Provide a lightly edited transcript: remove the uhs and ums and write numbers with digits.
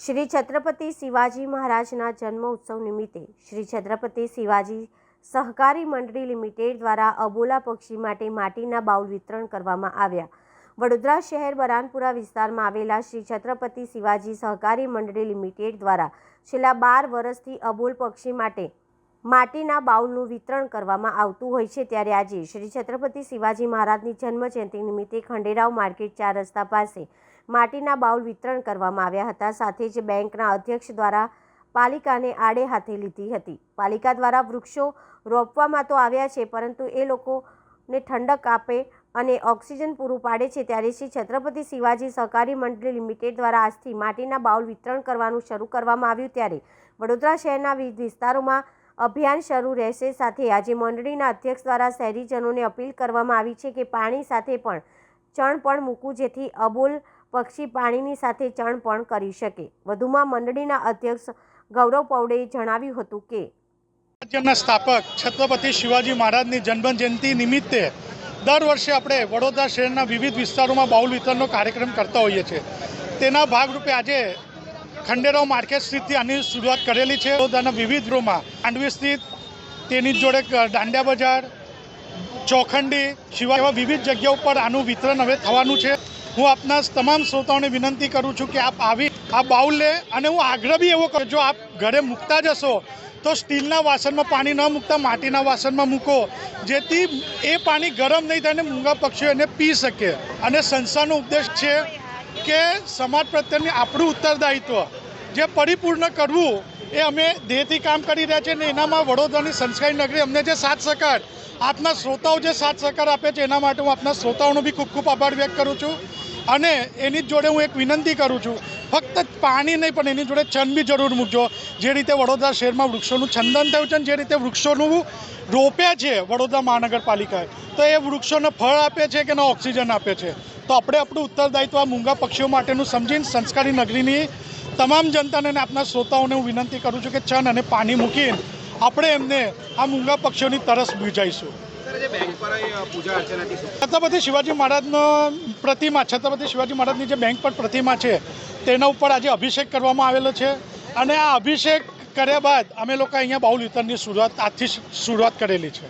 શ્રી છત્રપતિ શિવાજી મહારાજના જન્મ ઉત્સવ નિમિત્તે શ્રી છત્રપતિ શિવાજી સહકારી મંડળી લિમિટેડ દ્વારા અબોલા પક્ષી માટે માટીના બાઉલ વિતરણ કરવામાં આવ્યા। વડોદરા શહેર બરાનપુરા વિસ્તારમાં આવેલા શ્રી છત્રપતિ શિવાજી સહકારી મંડળી લિમિટેડ દ્વારા છેલ્લા 12 વર્ષથી અબોલ પક્ષી માટે માટીના બાઉલનું વિતરણ કરવામાં આવતું હોય છે। ત્યારે આજે શ્રી છત્રપતિ શિવાજી મહારાજની જન્મ જયંતિ નિમિત્તે ખંડેરાવ માર્કેટ 4 રસ્તા પાસે માટીના બાઉલ વિતરણ કરવામાં આવ્યા હતા। સાથે જ બેંકના અધ્યક્ષ દ્વારા પાલિકાને આડે હાથે લીધી હતી। પાલિકા દ્વારા વૃક્ષો રોપવામાં તો આવ્યા છે, પરંતુ એ લોકોને ઠંડક આપે અને ઓક્સિજન પૂરું પાડે છે। ત્યારે શ્રી છત્રપતિ શિવાજી સહકારી મંડળી લિમિટેડ દ્વારા આજથી માટીના બાઉલ વિતરણ કરવાનું શરૂ કરવામાં આવ્યું। ત્યારે વડોદરા શહેરના વિવિધ વિસ્તારોમાં અભિયાન શરૂ રહેશે। સાથે આજે મંડળીના અધ્યક્ષ દ્વારા શહેરીજનોને અપીલ કરવામાં આવી છે કે પાણી સાથે પણ ચણ પણ મૂકવું, જેથી અબોલ પક્ષી પાણીની સાથે ચણ પણ કરી શકે। વધુમાં મંડળીના અધ્યક્ષ ગૌરવ પૌડેએ જણાવ્યું હતું કે રાજ્યના સ્થાપક છત્રપતિ શિવાજી મહારાજની જન્મ જયંતિ નિમિત્તે દર વર્ષે આપણે વડોદરા શહેરના વિવિધ વિસ્તારોમાં બાઉલ વિતરણનો કાર્યક્રમ કરતા હોઈએ છીએ। તેના ભાગરૂપે આજે ખંડેરાવ માર્કેટ સ્થિતથી આની શરૂઆત કરેલી છે। વડોદરાના વિવિધ રોમાં માંડવી સ્થિત, તેની જોડે દાંડિયા બજાર, ચોખંડી, શિવા એવા વિવિધ જગ્યાઓ પર આનું વિતરણ હવે થવાનું છે। હું આપના તમામ શ્રોતાઓને વિનંતી કરું છું કે આપ આવી આ બાઉલ લે, અને હું આગ્રહ બી એવો કરું, જો આપ ઘરે મૂકતા જશો તો સ્ટીલના વાસણમાં પાણી ન મૂકતા માટીના વાસણમાં મૂકો, જેથી એ પાણી ગરમ નહીં થાય અને મૂંગા પક્ષીઓ એને પી શકે। અને સંસ્થાનો ઉદ્દેશ છે કે સમાજ પ્રત્યેની આપણું ઉત્તરદાયિત્વ જે પરિપૂર્ણ કરવું, એ અમે ધ્યેયથી કામ કરી રહ્યા છીએ। અને એનામાં વડોદરાની સંસ્કારી નગરી અમને જે સાથ સહકાર, આપના શ્રોતાઓ જે સાથ સહકાર આપે છે, એના માટે હું આપના શ્રોતાઓનો બી ખૂબ ખૂબ આભાર વ્યક્ત કરું છું। અને એની જોડે હું એક વિનંતી કરું છું, ફક્ત પાણી નહીં પણ એની જોડે છંદ બી જરૂર મૂકજો। જે રીતે વડોદરા શહેરમાં વૃક્ષોનું છંદન થયું છે, અને જે રીતે વૃક્ષોનું રોપ્યા છે વડોદરા મહાનગરપાલિકાએ, તો એ વૃક્ષોને ફળ આપે છે કે ના ઓક્સિજન આપે છે। તો આપણે આપણું ઉત્તરદાયિત્વ આ મૂંગા પક્ષીઓ માટેનું સમજીને સંસ્કારી નગરીની તમામ જનતાને અને આપના શ્રોતાઓને હું વિનંતી કરું છું કે છંદ અને પાણી મૂકીને આપણે એમને આ મૂંગા પક્ષીઓની તરસ બુઝાવીશું। છત્રપતિ શિવાજી મહારાજનો પ્રતિમા, છત્રપતિ શિવાજી મહારાજની જે બેંક પર પ્રતિમા છે, તેના ઉપર આજે અભિષેક કરવામાં આવેલો છે। અને આ અભિષેક કર્યા બાદ અમે લોકો અહીંયા બાઉલ વિતરણની આજથી શરૂઆત કરેલી છે।